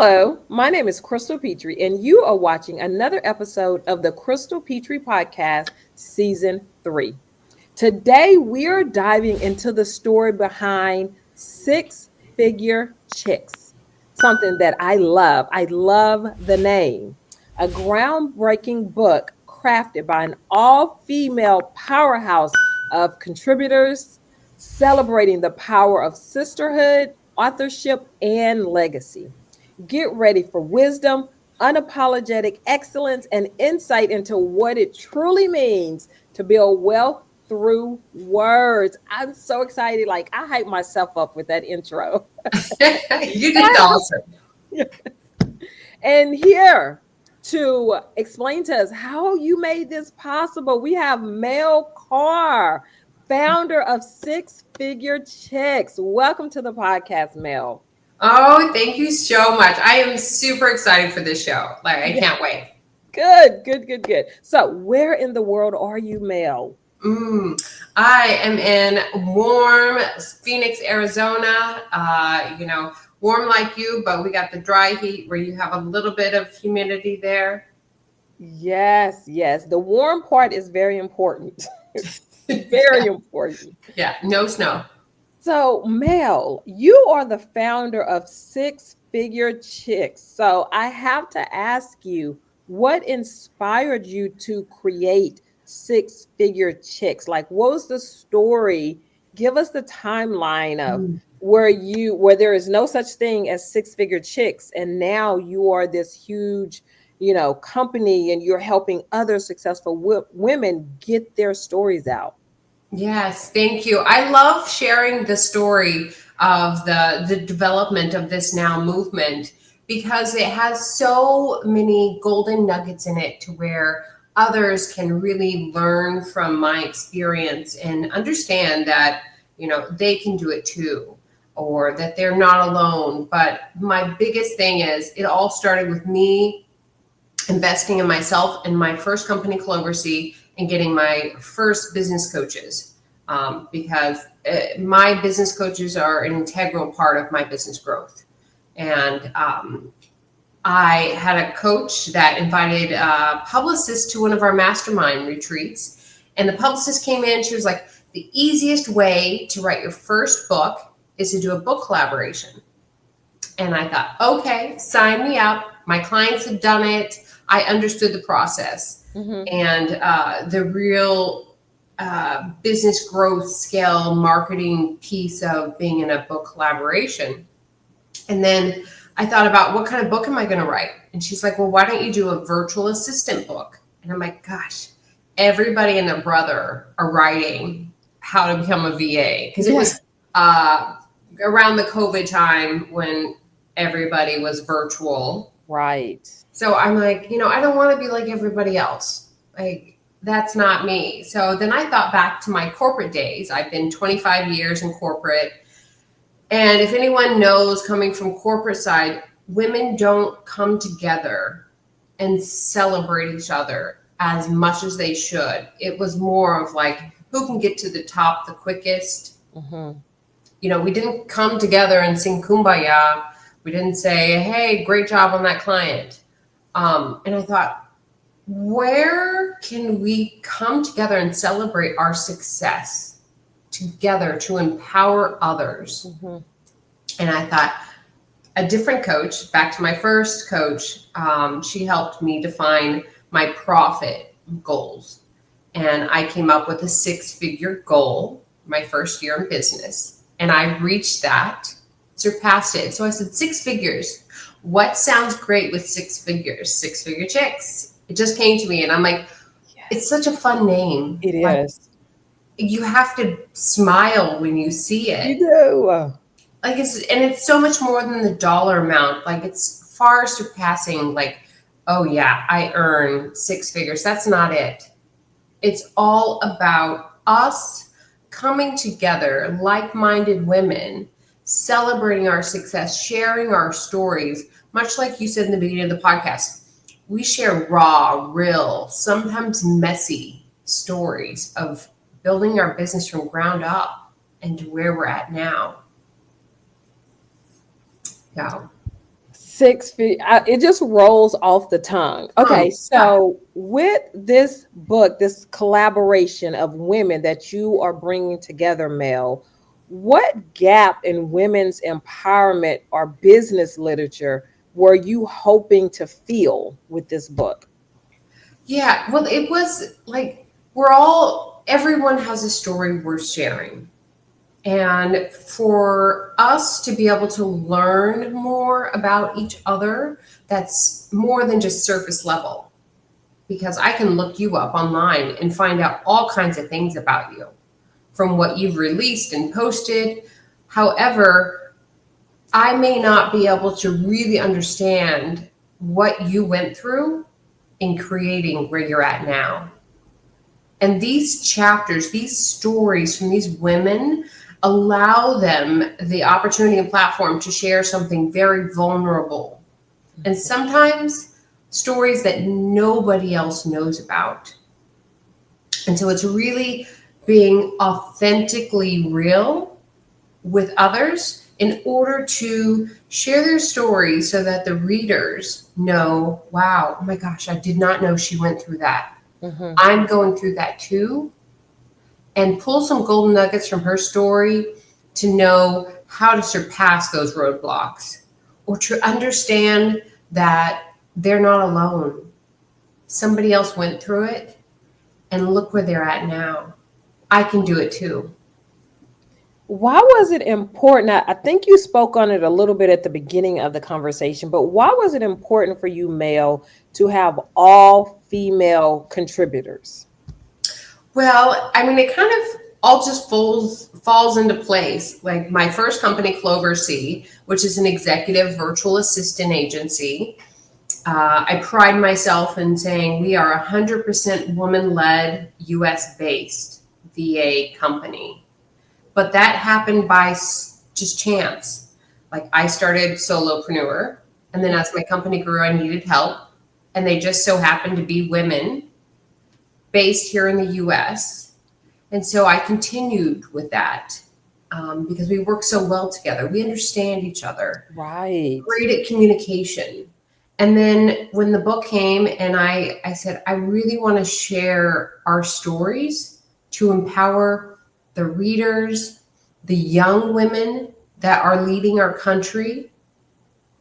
Hello, my name is Crystal Petrie, and you are watching another episode of the Crystal Petrie Podcast, Season 3. Today, we are diving into the story behind Six Figure Chicks, something that I love. I love the name. A groundbreaking book crafted by an all female powerhouse of contributors celebrating the power of sisterhood, authorship, and legacy. Get ready for wisdom, unapologetic excellence, and insight into what it truly means to build wealth through words. I'm so excited. Like, I hype myself up with that intro. You did awesome. And here to explain to us how you made this possible, we have Mel Carr, founder of Six Figure Chicks. Welcome to the podcast, Mel. Oh, thank you so much. I am super excited for this show. Like, I can't wait. Good. So, where in the world are you, Mel? I am in warm Phoenix, Arizona. Warm like you, but we got the dry heat where you have a little bit of humidity there. Yes. The warm part is very important. Very important. Yeah, no snow. So, Mel, you are the founder of Six Figure Chicks. So, I have to ask you, what inspired you to create Six Figure Chicks? Like, what was the story? Give us the timeline of where there is no such thing as Six Figure Chicks, and now you are this huge, company, and you're helping other successful women get their stories out. Yes, thank you. I love sharing the story of the development of this now movement because it has so many golden nuggets in it to where others can really learn from my experience and understand that, they can do it too, or that they're not alone. But my biggest thing is it all started with me investing in myself and my first company, Cloversea, and getting my first business coaches because my business coaches are an integral part of my business growth. And I had a coach that invited a publicist to one of our mastermind retreats. And the publicist came in, she was like, the easiest way to write your first book is to do a book collaboration. And I thought, okay, sign me up. My clients have done it. I understood the process and the real business growth scale marketing piece of being in a book collaboration. And then I thought about what kind of book am I going to write? And she's like, well, why don't you do a virtual assistant book? And I'm like, gosh, everybody and their brother are writing how to become a VA. Because it was around the COVID time when everybody was virtual. Right. So I'm like, I don't want to be like everybody else. Like, that's not me. So then I thought back to my corporate days. I've been 25 years in corporate. And if anyone knows, coming from corporate side, women don't come together and celebrate each other as much as they should. It was more of like, who can get to the top the quickest? We didn't come together and sing Kumbaya. We didn't say, hey, great job on that client. And I thought, where can we come together and celebrate our success together to empower others? And I thought, a different coach, back to my first coach, she helped me define my profit goals. And I came up with a 6-figure goal my first year in business. And I reached that, surpassed it. So I said, 6 figures. What sounds great with 6 figures? 6-figure chicks. It just came to me and I'm like, it's such a fun name. It is. You have to smile when you see it. You do. Like it's so much more than the dollar amount. Like it's far surpassing like, oh yeah, I earn 6 figures. That's not it. It's all about us coming together, like-minded women, celebrating our success, sharing our stories, much like you said in the beginning of the podcast. We share raw, real, sometimes messy stories of building our business from ground up and to where we're at now. Yeah. 6 feet. It just rolls off the tongue. Okay, Yeah. so with this book, this collaboration of women that you are bringing together, Mel, what gap in women's empowerment or business literature were you hoping to fill with this book? Yeah, well, it was like everyone has a story worth sharing. And for us to be able to learn more about each other, that's more than just surface level. Because I can look you up online and find out all kinds of things about you from what you've released and posted. However, I may not be able to really understand what you went through in creating where you're at now. And these chapters, these stories from these women allow them the opportunity and platform to share something very vulnerable. And sometimes stories that nobody else knows about. And so it's really being authentically real with others in order to share their stories so that the readers know, wow, oh my gosh, I did not know she went through that. Mhm. I'm going through that too. And pull some golden nuggets from her story to know how to surpass those roadblocks or to understand that they're not alone. Somebody else went through it and look where they're at now. I can do it too. Why was it important? I think you spoke on it a little bit at the beginning of the conversation, but why was it important for you, Mel, to have all female contributors? Well, I mean, it kind of all just falls into place. Like my first company, Clover C, which is an executive virtual assistant agency. I pride myself in saying we are 100% woman-led, US-based VA company. But that happened by just chance. Like I started solopreneur, and then as my company grew, I needed help, and they just so happened to be women based here in the US. And so I continued with that because we work so well together. We understand each other, Right. great at communication. And then when the book came, and I said, I really want to share our stories to empower the readers, the young women that are leading our country,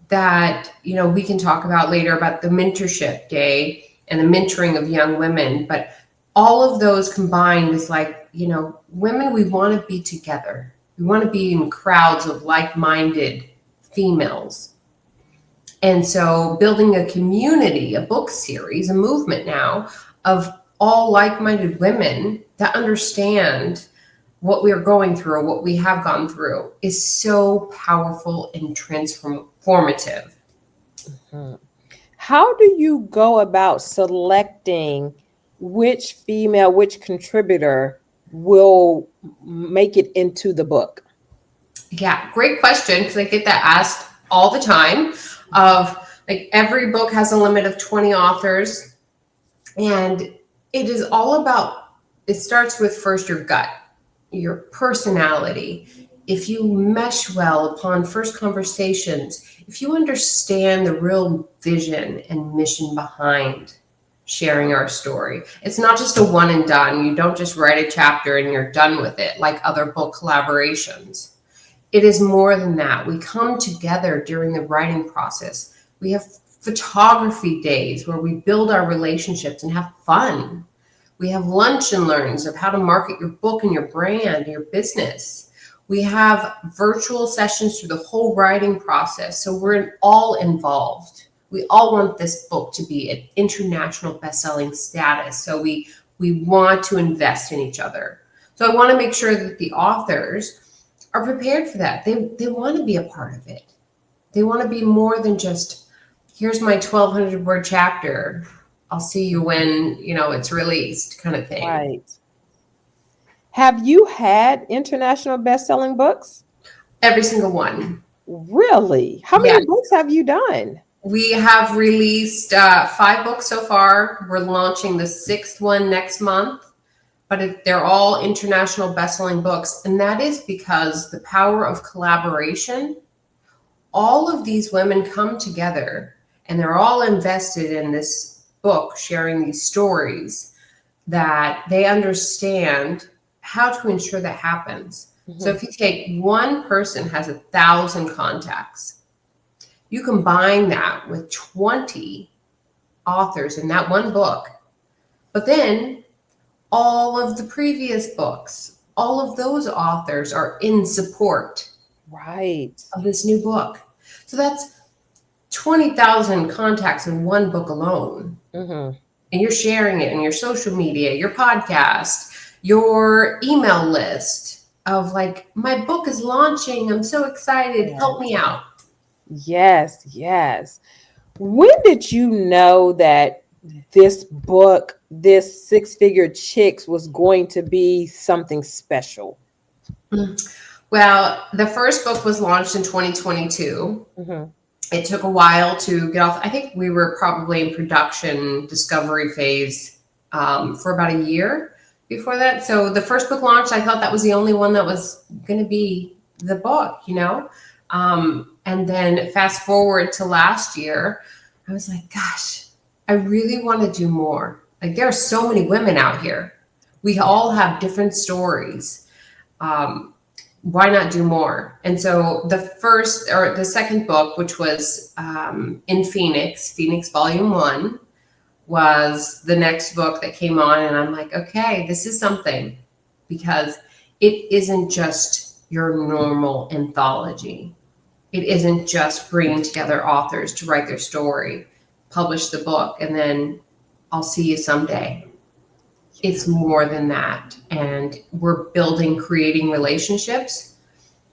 that, you know, we can talk about later about the mentorship day and the mentoring of young women. But all of those combined is like, you know, women, we want to be together. We want to be in crowds of like-minded females. And so building a community, a book series, a movement now of all like-minded women that understand what we are going through, what we have gone through, is so powerful and transformative. Mhm. How do you go about selecting which contributor will make it into the book? Yeah, great question, because I get that asked all the time. Of like every book has a limit of 20 authors, and it is all about, it starts with first your gut, your personality. If you mesh well upon first conversations, if you understand the real vision and mission behind sharing our story, it's not just a one and done. You don't just write a chapter and you're done with it like other book collaborations. It is more than that. We come together during the writing process. We have photography days where we build our relationships and have fun. We have lunch and learns of how to market your book and your brand, your business. We have virtual sessions through the whole writing process. So we're all involved. We all want this book to be an international best-selling status. So we want to invest in each other. So I want to make sure that the authors are prepared for that. They want to be a part of it. They want to be more than just, here's my 1,200 word chapter. I'll see you when, you know, it's released, kind of thing. Right. Have you had international best-selling books? Every single one. Really? How Yeah. many books have you done? We have released 5 books so far. We're launching the 6th one next month, but they're all international best-selling books. And that is because the power of collaboration all of these women come together and they're all invested in this book, sharing these stories that they understand how to ensure that happens. So if you take one person has 1,000 contacts, you combine that with 20 authors in that one book, but then all of the previous books, all of those authors are in support Right. of this new book. So that's 20,000 contacts in one book alone. Mm-hmm. And you're sharing it in your social media, your podcast, your email list of like, my book is launching. I'm so excited. Help me out. Yes, yes. When did you know that this book, this Six Figure Chicks, was going to be something special? Well, the first book was launched in 2022. Mm-hmm. It took a while to get off. I think we were probably in production discovery phase for about a year before that. So the first book launched, I thought that was the only one that was going to be the book, you know? And then fast forward to last year, I was like, gosh, I really want to do more. Like, there are so many women out here. We all have different stories. Um, why not do more? And so the second book, which was in Phoenix Volume 1, was the next book that came on. And I'm like, okay, this is something, because it isn't just your normal anthology. It isn't just bringing together authors to write their story, publish the book, and then I'll see you someday. It's more than that. And we're creating relationships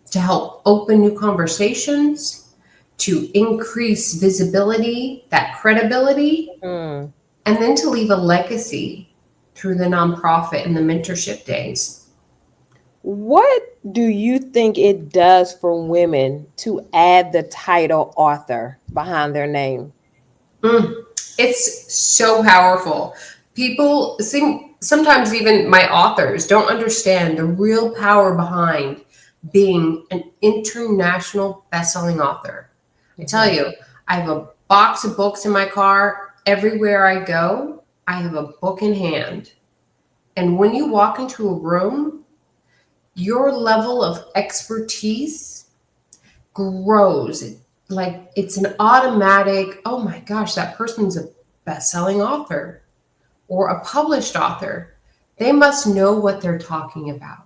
to help open new conversations, to increase visibility, that credibility, Mm. and then to leave a legacy through the nonprofit and the mentorship days. What do you think it does for women to add the title author behind their name? Mm, it's so powerful. People think sometimes even my authors don't understand the real power behind being an international best-selling author. I tell you, I have a box of books in my car. Everywhere I go, I have a book in hand. And when you walk into a room, your level of expertise grows. Like, it's an automatic, oh my gosh, that person's a best-selling author or a published author. They must know what they're talking about.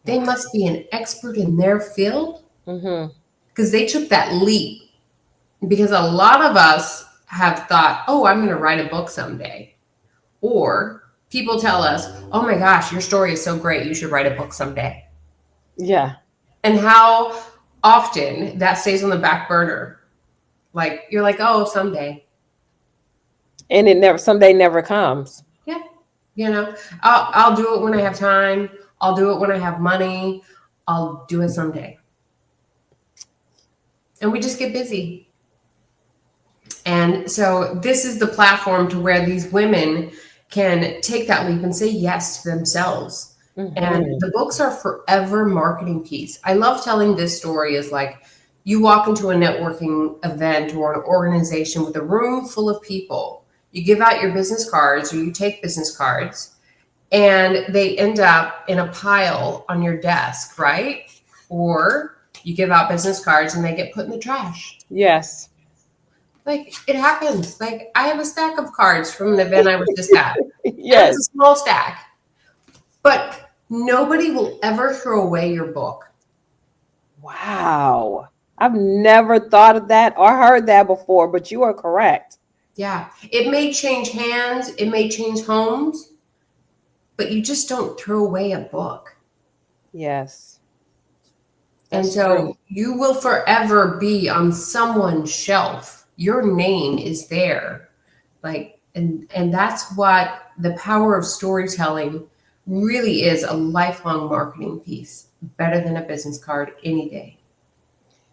They must be an expert in their field, Mm-hmm. because they took that leap. Because a lot of us have thought, oh, I'm going to write a book someday. Or people tell us, oh my gosh, your story is so great, you should write a book someday. Yeah. And how often that stays on the back burner. Like, you're like, oh, someday. And it never, someday never comes. Yeah. You know, I'll do it when I have time. I'll do it when I have money. I'll do it someday. And we just get busy. And so this is the platform to where these women can take that leap and say yes to themselves. Mm-hmm. And the books are forever marketing piece. I love telling this story is like, you walk into a networking event or an organization with a room full of people. You give out your business cards, or you take business cards, and they end up in a pile on your desk, right? Or you give out business cards and they get put in the trash. Yes. Like, it happens. Like, I have a stack of cards from an event I was just at. Yes. And it's a small stack. But nobody will ever throw away your book. Wow. I've never thought of that or heard that before, but you are correct. Yeah. It may change hands, it may change homes, but you just don't throw away a book. Yes. And That's so true. you will forever be on someone's shelf. Your name is there. Like, and that's what the power of storytelling really is, a lifelong marketing piece. Better than a business card any day.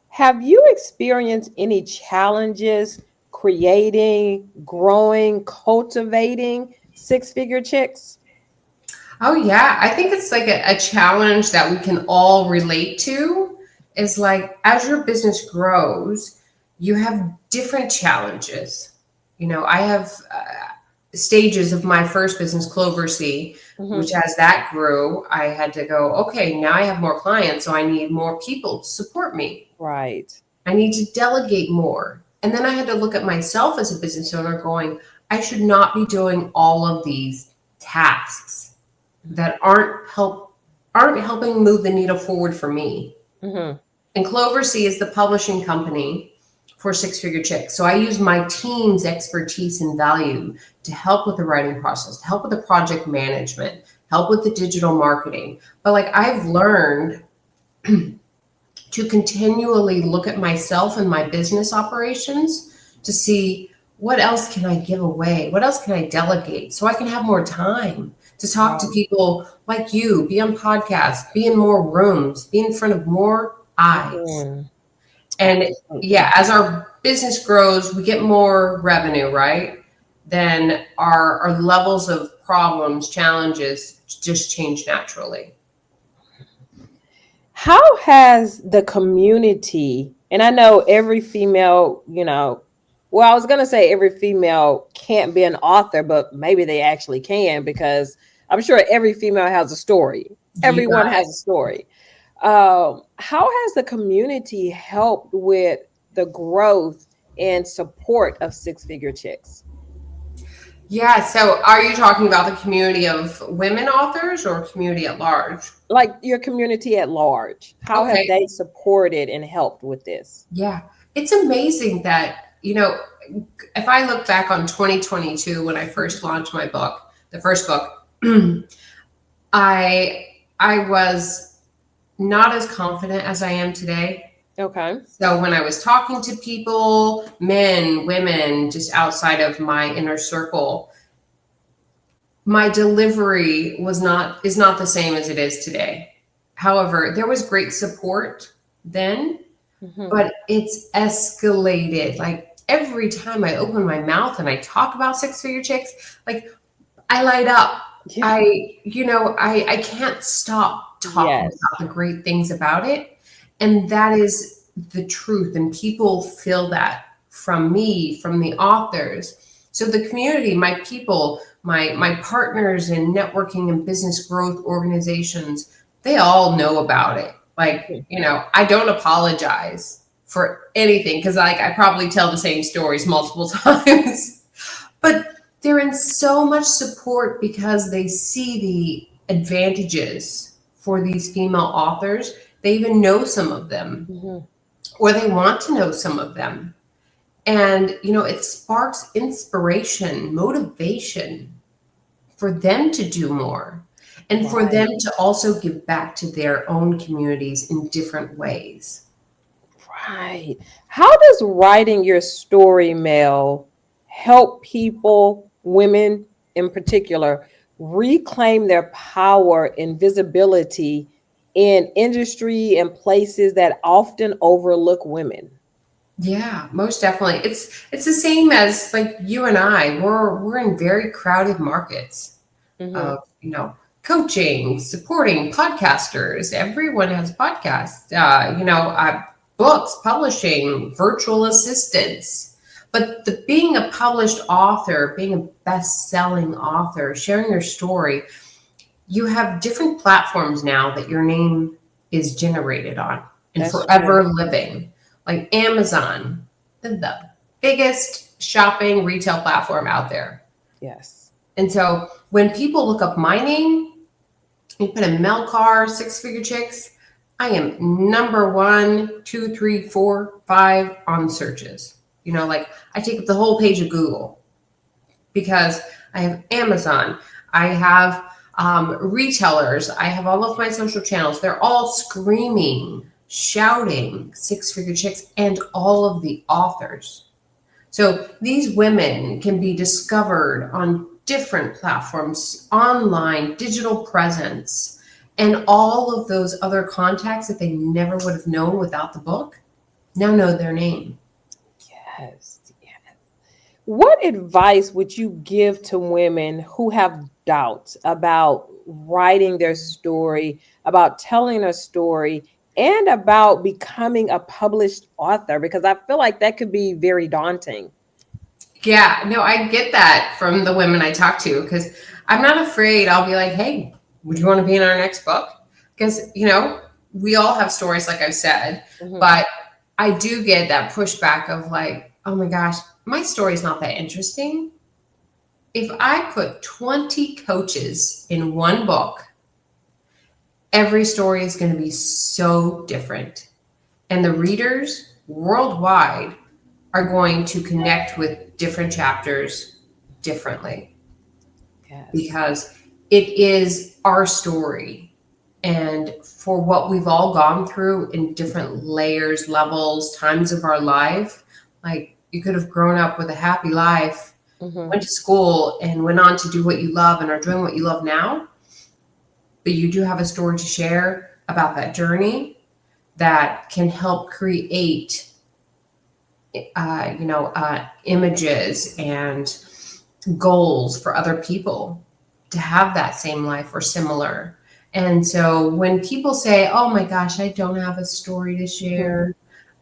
Have you experienced any challenges creating, growing, cultivating Six Figure Chicks? Oh, yeah. I think it's like a challenge that we can all relate to, is like as your business grows, you have different challenges. I have stages of my first business, Clover C, which Mm-hmm. as that grew, I had to go, okay, now I have more clients, so I need more people to support me. Right. I need to delegate more. And then I had to look at myself as a business owner going, I should not be doing all of these tasks that aren't helping move the needle forward for me. Mm-hmm. And Clover C is the publishing company for Six Figure Chicks. So I use my team's expertise and value to help with the writing process, to help with the project management, help with the digital marketing. But like I've learned to continually look at myself and my business operations to see what else can I give away? What else can I delegate so I can have more time to talk to Right. people like you, be on podcasts, be in more rooms, be in front of more eyes. Mm-hmm. And Absolutely. yeah, as our business grows, we get more revenue, right? Then our levels of problems, challenges just change naturally. How has the community, and I know every female, well, I was going to say every female can't be an author, but maybe they actually can because I'm sure every female has a story. You Everyone got has it. a story. How has the community helped with the growth and support of Six Figure Chicks? Yeah. So are you talking about the community of women authors or community at large? Like your community at large, how have Okay. they supported and helped with this? Yeah. It's amazing that, if I look back on 2022 when I first launched my book, the first book, I I was not as confident as I am today. Okay. So when I was talking to people, men, women, just outside of my inner circle, my delivery is not the same as it is today. However, there was great support then, Hmm. but it's escalated. Like every time I open my mouth and I talk about Six Figure Chicks, like I light up. Yeah. I can't stop talking Yes. about the great things about it. And that is the truth. And people feel that from me, from the authors. So the community, my people, my partners in networking and business growth organizations, they all know about it. Like, I don't apologize for anything because like I probably tell the same stories multiple times. But they're in so much support because they see the advantages for these female authors. They even know some of them, Hmm. or they want to know some of them. And, it sparks inspiration, motivation for them to do more and for them Right. to also give back to their own communities in different ways. Right. How does writing your story, Mel, help people, women in particular, reclaim their power and visibility in industry and places that often overlook women? Yeah, most definitely. It's the same as like you and I. We're in very crowded markets Hmm. of, coaching, supporting podcasters. Everyone has podcasts. Books, publishing, virtual assistants. But the being a published author, being a best-selling author, sharing your story, you have different platforms now that your name is generated on and That's true. forever living. Like Amazon, the biggest shopping retail platform out there. Yes. And so when people look up my name, you put in Mel Carr, Six Figure Chicks, I am number one, two, three, four, five on searches. Like I take up the whole page of Google because I have Amazon, I have retailers, I have all of my social channels. They're all screaming, shouting Six Figure Chicks and all of the authors. So these women can be discovered on different platforms, online, digital presence, and all of those other contacts that they never would have known without the book now know their name. Yes. Yes. What advice would you give to women who have doubts about writing their story, about telling a story, and about becoming a published author? Because I feel like that could be very daunting. Yeah, no, I get that from the women I talk to because I'm not afraid. I'll be like, hey, would you want to be in our next book? Because, we all have stories, like I've said, Mhm. but I do get that pushback of like, oh my gosh, my story's not that interesting. If I put 20 coaches in one book, every story is going to be so different. And the readers worldwide are going to connect with different chapters differently Yes. because it is our story. And for what we've all gone through in different layers, levels, times of our life, like you could have grown up with a happy life, Mhm. went to school, and went on to do what you love and are doing what you love now. But you do have a story to share about that journey that can help create images and goals for other people to have that same life or similar. And so when people say, oh my gosh, I don't have a story to Mhm. share,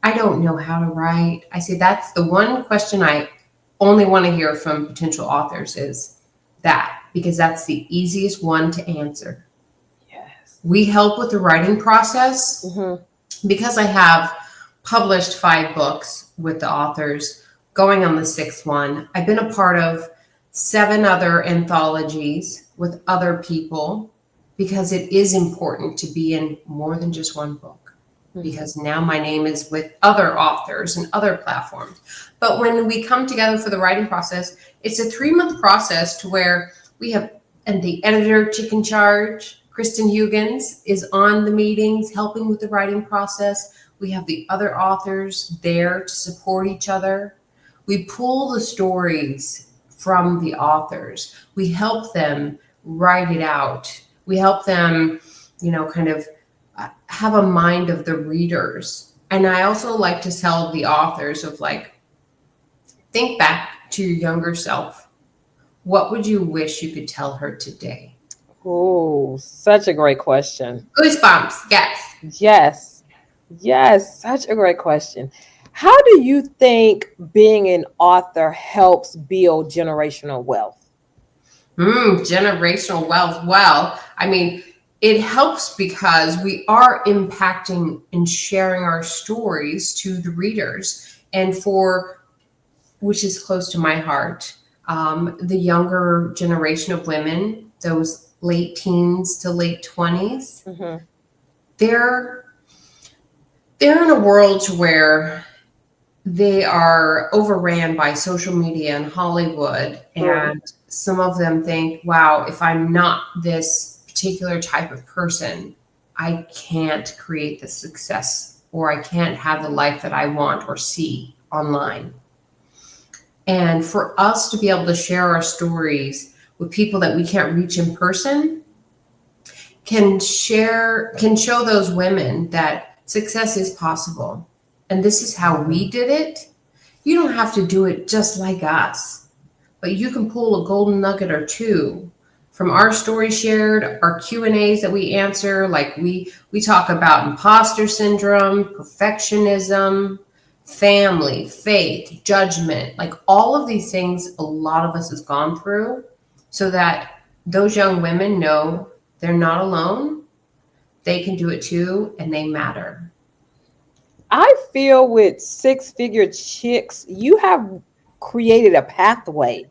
I don't know how to write, I say that's the one question I only want to hear from potential authors is that, because that's the easiest one to answer. Yes. We help with the writing process Mhm. because I have published 5 books with the authors, going on the 6th one. I've been a part of 7 other anthologies with other people because it is important to be in more than just one book. Mhm. Because now my name is with other authors and other platforms. But when we come together for the writing process, it's a 3-month process to where we have, and the editor chicken charge, Kristen Hugans, is on the meetings helping with the writing process. We have the other authors there to support each other. We pull the stories from the authors. We help them write it out. We help them, kind of have a mind of the readers. And I also like to tell the authors of like, think back to your younger self. What would you wish you could tell her today? Oh, such a great question. Goosebumps, yes. Yes. Yes, such a great question. How do you think being an author helps build generational wealth? Generational wealth. Well, I mean, it helps because we are impacting and sharing our stories to the readers, and for which is close to my heart, the younger generation of women, those late teens to late 20s, Mhm. they're they're in a world to where they are overran by social media and Hollywood. True. And some of them think, wow, if I'm not this particular type of person, I can't create the success or I can't have the life that I want or see online. And for us to be able to share our stories with people that we can't reach in person can show those women that success is possible. And this is how we did it. You don't have to do it just like us, but you can pull a golden nugget or two from our story shared, our Q&As that we answer, like we talk about imposter syndrome, perfectionism, family, faith, judgment, like all of these things a lot of us has gone through so that those young women know they're not alone. They can do it too and they matter. I feel with six figure chicks, you have created a pathway,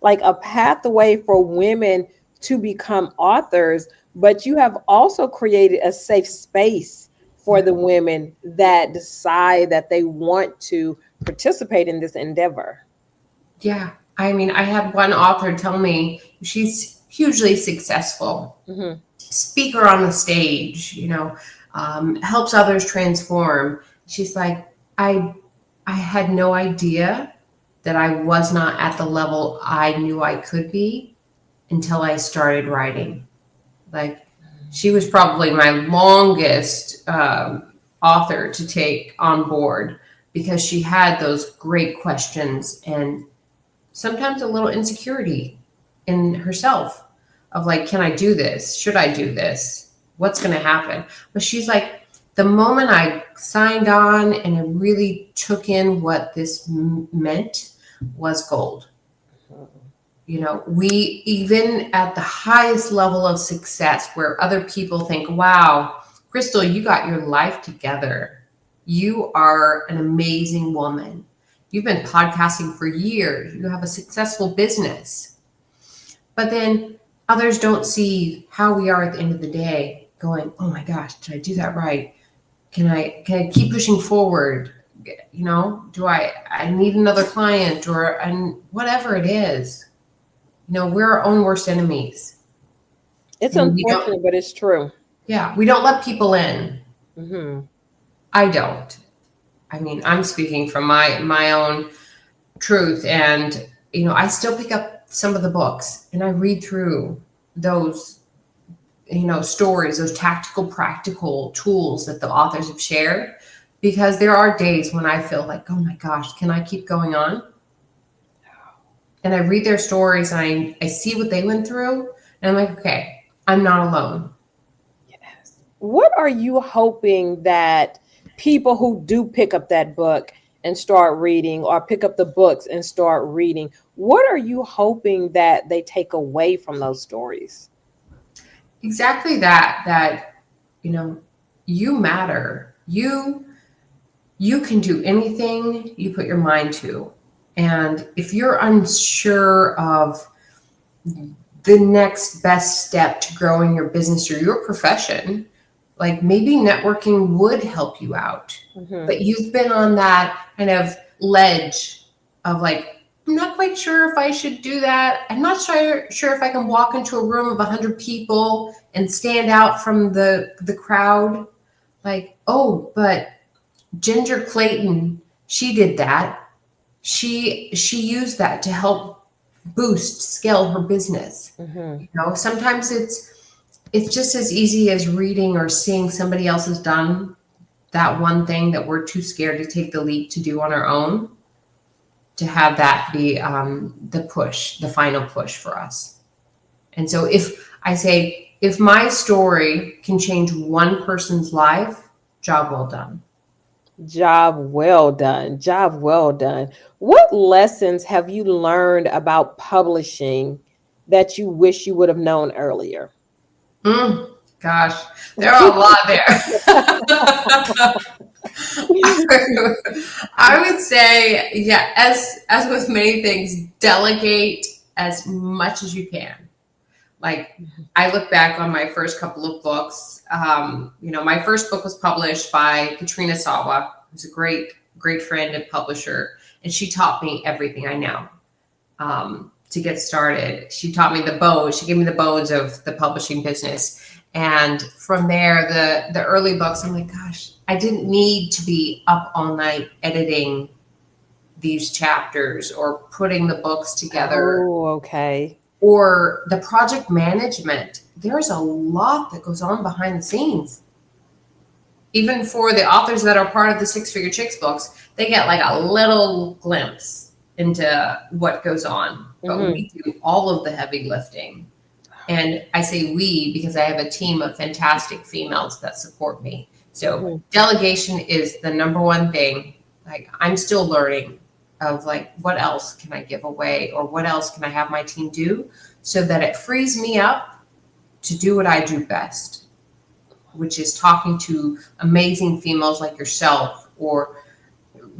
like a pathway for women to become authors, but you have also created a safe space for Yeah. the women that decide that they want to participate in this endeavor. Yeah. I mean, I had one author tell me she's hugely successful, Mhm. speaker on the stage, helps others transform. She's like, I had no idea that I was not at the level I knew I could be until I started writing. Like, she was probably my longest author to take on board because she had those great questions and sometimes a little insecurity in herself of like, can I do this? Should I do this? What's going to happen? But she's like, The moment I signed on and I really took in what this meant was gold. We even at the highest level of success where other people think, wow, Crystal, you got your life together. You are an amazing woman. You've been podcasting for years. You have a successful business. But then others don't see how we are at the end of the day going, oh my gosh, did I do that right? Can I keep pushing forward? Do I need another client or whatever it is? We're our own worst enemies. It's And we don't, unfortunate, but it's true. yeah, we don't let people in. Hmm. I don't. I mean, I'm speaking from my own truth. And, I still pick up some of the books and I read through those, stories, those tactical, practical tools that the authors have shared. Because there are days when I feel like, oh my gosh, can I keep going on? And I read their stories and I see what they went through. And I'm like, okay, I'm not alone. Yes. What are you hoping that people who do pick up that book and start reading, or pick up the books and start reading, what are you hoping that they take away from those stories? Exactly that, you know, you matter. You can do anything you put your mind to. And if you're unsure of the next best step to growing your business or your profession, like maybe networking would help you out. Hmm. But you've been on that kind of ledge of like, I'm not quite sure if I should do that. I'm not sure if I can walk into a room of 100 people and stand out from the crowd. Like, oh, but Ginger Clayton, she did that. She used that to help boost scale her business. Hmm. Sometimes it's just as easy as reading or seeing somebody else has done that one thing that we're too scared to take the leap to do on our own, to have that be the push, the final push for us. And so if my story can change one person's life, job well done. Job well done. Job well done. What lessons have you learned about publishing that you wish you would have known earlier? Mm, gosh, there are a lot there. I would say, yeah, as with many things, delegate as much as you can. Like, I look back on my first couple of books. My first book was published by Katrina Sawa, who's a great friend and publisher, and she taught me everything I know to get started. She taught me the bones. She gave me the bones of the publishing business. And from there, the early books, I'm like, gosh, I didn't need to be up all night editing these chapters or putting the books together Oh, okay. or the project management. There's a lot that goes on behind the scenes. Even for the authors that are part of the Six Figure Chicks books, they get like a little glimpse into what goes on. But Hmm. we do all of the heavy lifting. And I say we because I have a team of fantastic females that support me. So Hmm. delegation is the number one thing. Like, I'm still learning of like, what else can I give away or what else can I have my team do so that it frees me up to do what I do best, which is talking to amazing females like yourself or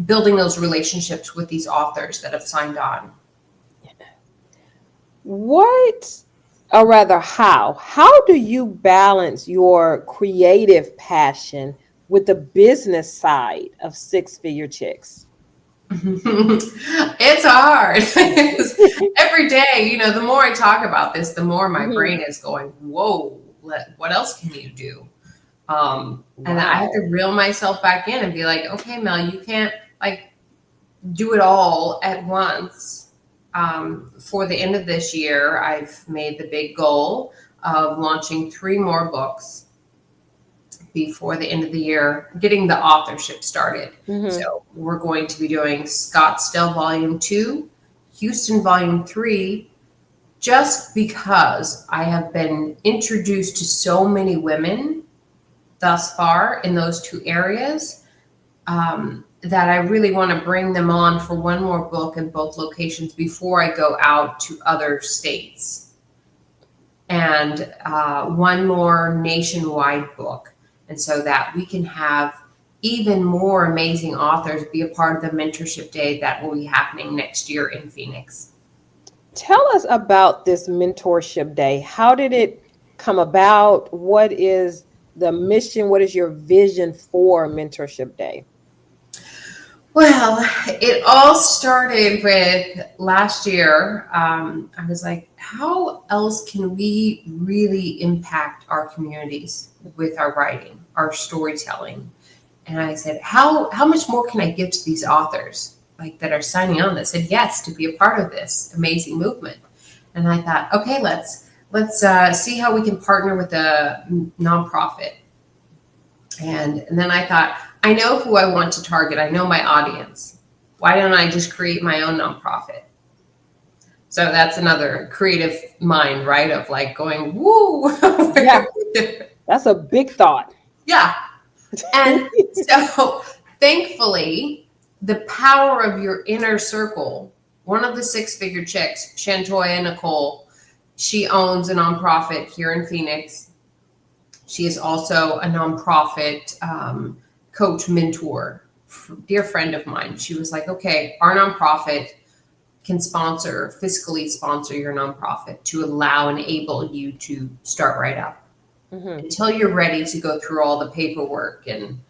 building those relationships with these authors that have signed on. What, or rather, how do you balance your creative passion with the business side of Six Figure Chicks? It's hard. Every day, the more I talk about this, the more my Hmm. brain is going, whoa, what else can you do? And I have to Wow. reel myself back in and be like, okay, Mel, you can't like do it all at once. For the end of this year, I've made the big goal of launching 3 more books before the end of the year, getting the authorship started. Hmm. So we're going to be doing Scottsdale Volume 2, Houston Volume 3, just because I have been introduced to so many women thus far in those two areas, that I really want to bring them on for one more book in both locations before I go out to other states, and one more nationwide book. And so that we can have even more amazing authors be a part of the mentorship day that will be happening next year in Phoenix. Tell us about this mentorship day. How did it come about? What is the mission? What is your vision for mentorship day? Well, it all started with last year. I was like, how else can we really impact our communities with our writing, our storytelling? And I said, how much more can I give to these authors like that are signing on that said yes to be a part of this amazing movement? And I thought, okay, let's see how we can partner with a nonprofit. And then I thought, I know who I want to target. I know my audience. Why don't I just create my own nonprofit? So that's another creative mind, right? Of like going, woo. Yeah, that's a big thought. Yeah. And so thankfully, the power of your inner circle, one of the six-figure chicks, Shantoya Nicole, she owns a nonprofit here in Phoenix. She is also a nonprofit coach, mentor, dear friend of mine. She was like, okay, our nonprofit can fiscally sponsor your nonprofit to enable you to start right up until you're ready to go through all the paperwork and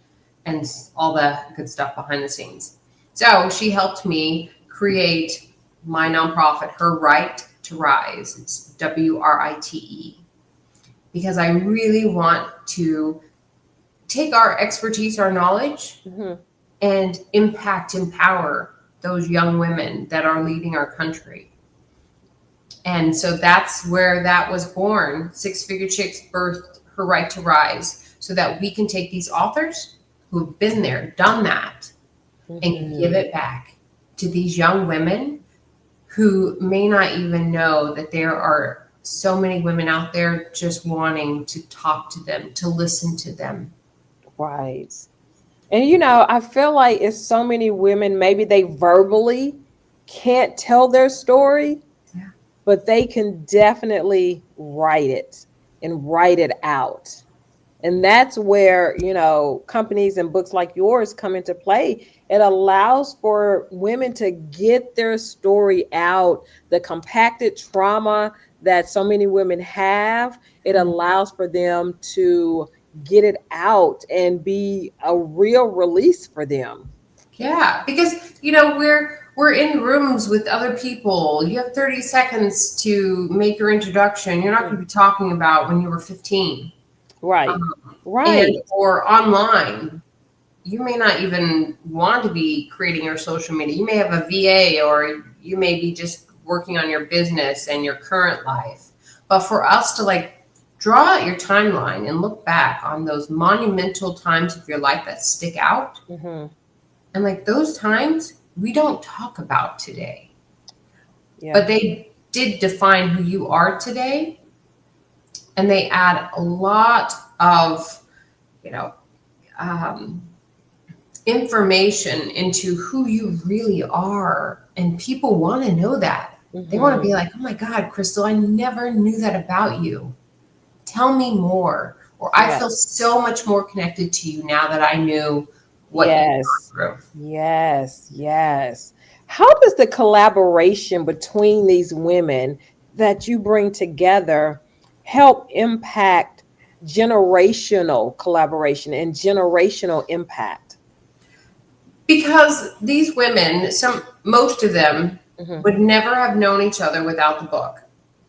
all the good stuff behind the scenes. So she helped me create my nonprofit, Her Right to Rise. It's WRITE. Because I really want to take our expertise, our knowledge, and empower those young women that are leading our country. And so that's where that was born. Six-Figure Chicks birthed Her Right to Rise, so that we can take these authors who have been there, done that, and give it back to these young women who may not even know that there are so many women out there just wanting to talk to them, to listen to them. Right. And I feel like it's so many women, maybe they verbally can't tell their story, but they can definitely write it and write it out. And that's where, companies and books like yours come into play. It allows for women to get their story out, the compacted trauma that so many women have. It allows for them to get it out and be a real release for them. Yeah, because we're in rooms with other people. You have 30 seconds to make your introduction. You're not going to be talking about when you were 15. Right. Right. Or online. You may not even want to be creating your social media. You may have a VA, or you may be just working on your business and your current life. But for us to draw out your timeline and look back on those monumental times of your life that stick out, and those times we don't talk about today, but they did define who you are today, and they add a lot of information into who you really are, and people want to know that. They want to be like, oh my God, Crystal, I never knew that about you. Tell me more. Or I feel so much more connected to you now that I knew what you went through. Yes. How does the collaboration between these women that you bring together help impact generational collaboration and generational impact? Because these women, most of them would never have known each other without the book.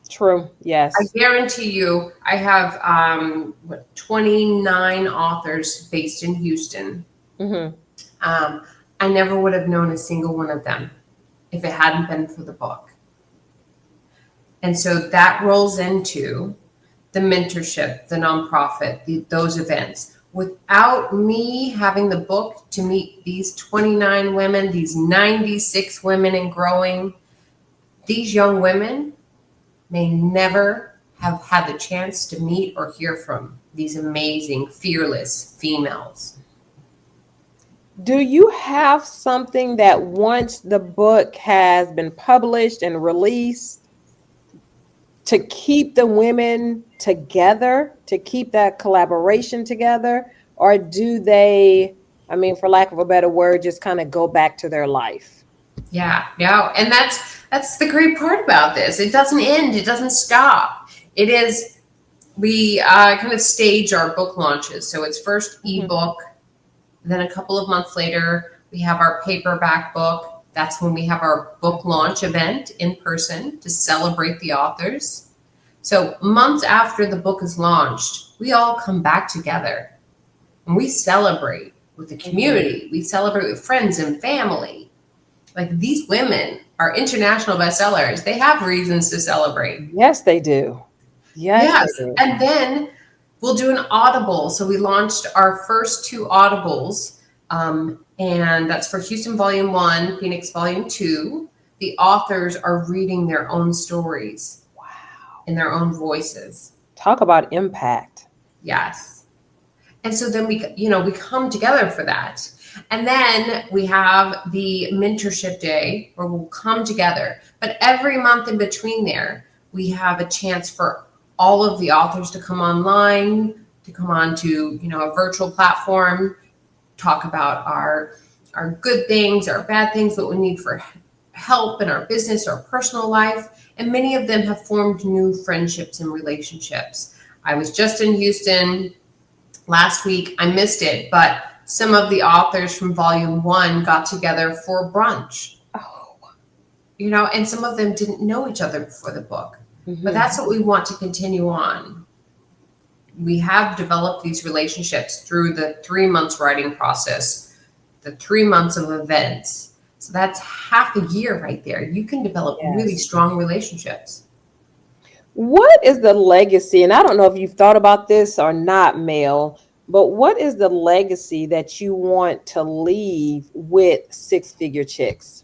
True. Yes. I guarantee you, I have 29 authors based in Houston. I never would have known a single one of them if it hadn't been for the book. And so that rolls into the mentorship, the nonprofit, those events. Without me having the book to meet these 29 women, these 96 women and growing, these young women may never have had the chance to meet or hear from these amazing, fearless females. Do you have something that once the book has been published and released to keep the women together, to keep that collaboration together? Or do they, I mean, for lack of a better word, just kind of go back to their life? Yeah, yeah, and that's the great part about this. It doesn't end. It doesn't stop. It is we kind of stage our book launches. So it's first Mhm. ebook, then a couple of months later we have our paperback book. That's when we have our book launch event in person to celebrate the authors. So months after the book is launched, we all come back together and we celebrate with the Mhm. community. We celebrate with friends and family. Like these women are international bestsellers. They have reasons to celebrate. Yes, they do. Yes, Yes. they do. And then we'll do an audible. So we launched our first two audibles, and that's for Houston Volume 1, Phoenix Volume 2. The authors are reading their own stories Wow. in their own voices. Talk about impact. Yes. And so then we come together for that. And then we have the mentorship day where we'll come together. But every month in between there, we have a chance for all of the authors to come online, to come on to, a virtual platform, talk about our good things, our bad things, what we need for help in our business, our personal life. And many of them have formed new friendships and relationships. I was just in Houston last week. I missed it, but some of the authors from volume 1 got together for brunch, Oh. and some of them didn't know each other before the book. But Mhm. that's what we want to continue on. We have developed these relationships through the 3 months writing process, the 3 months of events. So that's half a year right there. You can develop really Yes. strong relationships. What is the legacy? And I don't know if you've thought about this or not, Mel, but what is the legacy that you want to leave with Six Figure Chicks?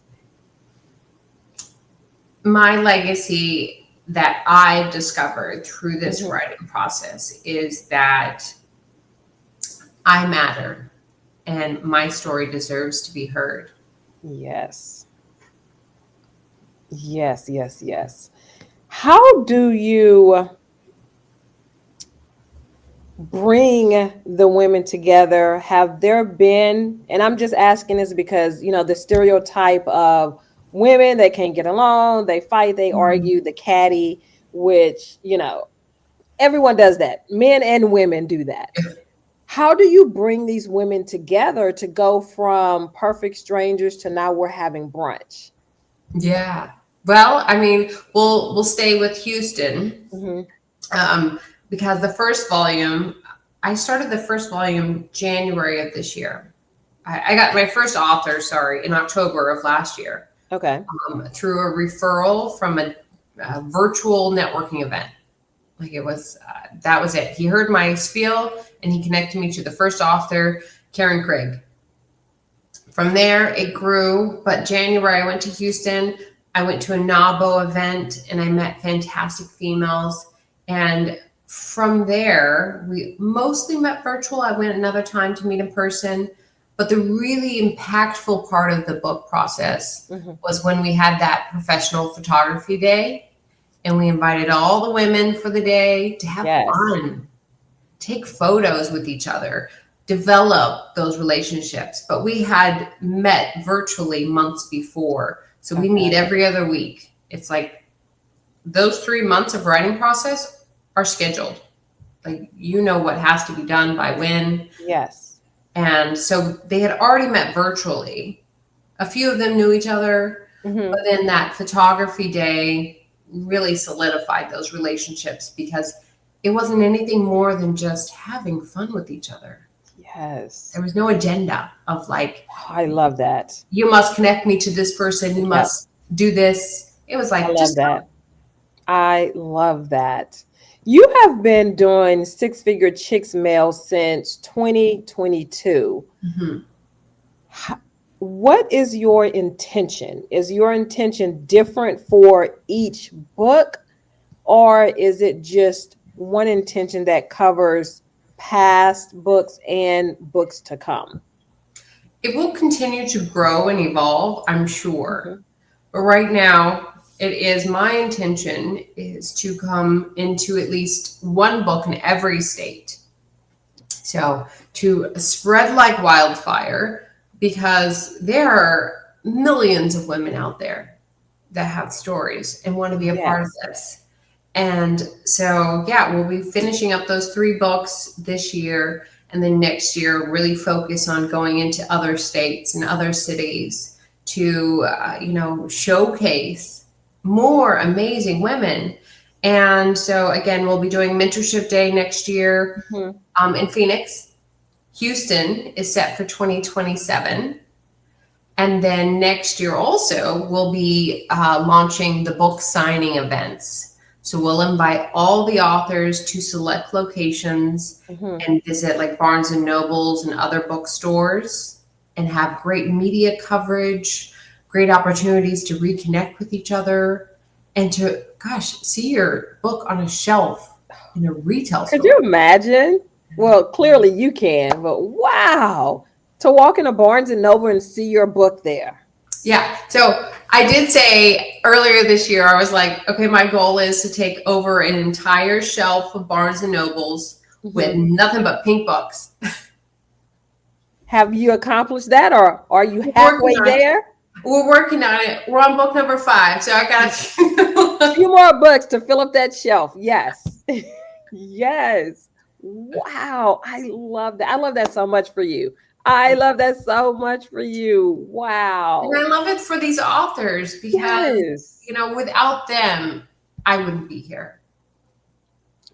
My legacy that I've discovered through this Mhm. writing process is that I matter and my story deserves to be heard. Yes. Yes, yes, yes. How do you bring the women together? Have there been, and I'm just asking this because, the stereotype of women that can't get along, they fight, they argue, the catty, which, everyone does that. Men and women do that. How do you bring these women together to go from perfect strangers to now we're having brunch? Yeah. Well, I mean, we'll stay with Houston, Hmm. um, because I started the first volume January of this year. I got my first author, sorry, in October of last year, Okay. through a referral from a virtual networking event. Like that was it. He heard my spiel and he connected me to the first author, Karen Craig. From there, it grew. But January, I went to Houston. I went to a NABO event and I met fantastic females. And from there, we mostly met virtual. I went another time to meet in person. But the really impactful part of the book process Hmm. was when we had that professional photography day and we invited all the women for the day to have Yes. fun, take photos with each other, develop those relationships. But we had met virtually months before. So we meet Okay. every other week. It's like those 3 months of writing process are scheduled. Like, what has to be done by when. Yes. And so they had already met virtually. A few of them knew each other, but Hmm. then that photography day really solidified those relationships because it wasn't anything more than just having fun with each other. There Yes. was no agenda of like, I love that. you must connect me to this person, you Yep. must do this. It was I like, love just that. I love that. You have been doing Six Figure Chicks Mail since 2022. come. Mhm. What is your intention? Is your intention different for each book? or is it just one intention that covers past books and books to come? It will continue to grow and evolve, I'm sure. Mhm. But right now, it is my intention is to come into at least one book in every state. So to spread like wildfire, because there are millions of women out there that have stories and want to be a part of Yes. this. And so, yeah, we'll be finishing up those 3 books this year. And then next year, really focus on going into other states and other cities to, showcase more amazing women. And so, again, we'll be doing Mentorship Day next year Mhm. in Phoenix. Houston is set for 2027. And then next year also, we'll be launching the book signing events. So we'll invite all the authors to select locations Mhm. and visit like Barnes and Nobles and other bookstores and have great media coverage, great opportunities to reconnect with each other and to, gosh, see your book on a shelf in a retail Could you store. imagine? Well, clearly you can, but wow, to walk in a Barnes and Noble and see your book there. Yeah. So I did say earlier this year, I was like, okay, my goal is to take over an entire shelf of Barnes and Nobles with Mhm. nothing but pink books. Have you accomplished that, or are you We're working halfway on it. there? We're working on it. We're on book number 5. So I A got few more books to fill up that shelf. Yes. Yes. Wow. I love that. I love that so much for you. I love that so much for you. and Wow. I love it for these authors because, Yes. without them, I wouldn't be here.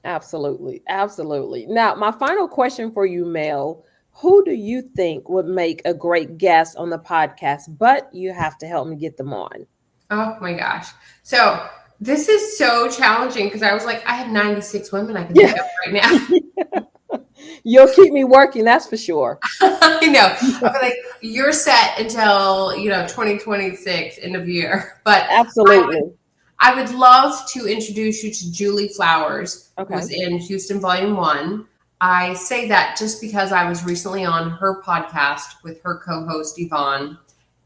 Absolutely. Absolutely. Now, my final question for you, Mel, who do you think would make a great guest on the podcast? But you have to help me get them on. Oh my gosh. So this is so challenging because I was like, I have 96 women I can think Yeah. of right now. You'll keep me working, that's for sure. I know. I feel like you're set until 2026 end of year. But Absolutely. I would love to introduce you to Julie Flowers, who Okay. was in Houston Volume 1. I say that just because I was recently on her podcast with her co-host Yvonne,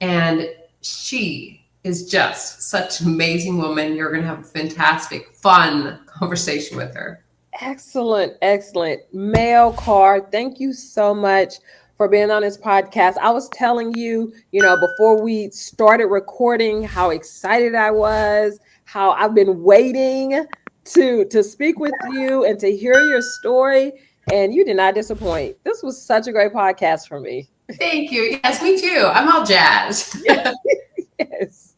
and she is just such an amazing woman. You're going to have a fantastic, fun conversation with her. Excellent, excellent. Mel Carr, thank you so much for being on this podcast. I was telling you, before we started recording, how excited I was, how I've been waiting to speak with you and to hear your story. And you did not disappoint. This was such a great podcast for me. Thank you. Yes, me too. I'm all jazzed. Yes.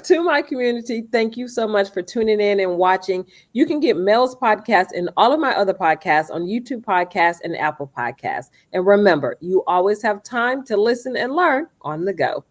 To my community, thank you so much for tuning in and watching. You can get Mel's podcast and all of my other podcasts on YouTube Podcasts and Apple Podcasts. And remember, you always have time to listen and learn on the go.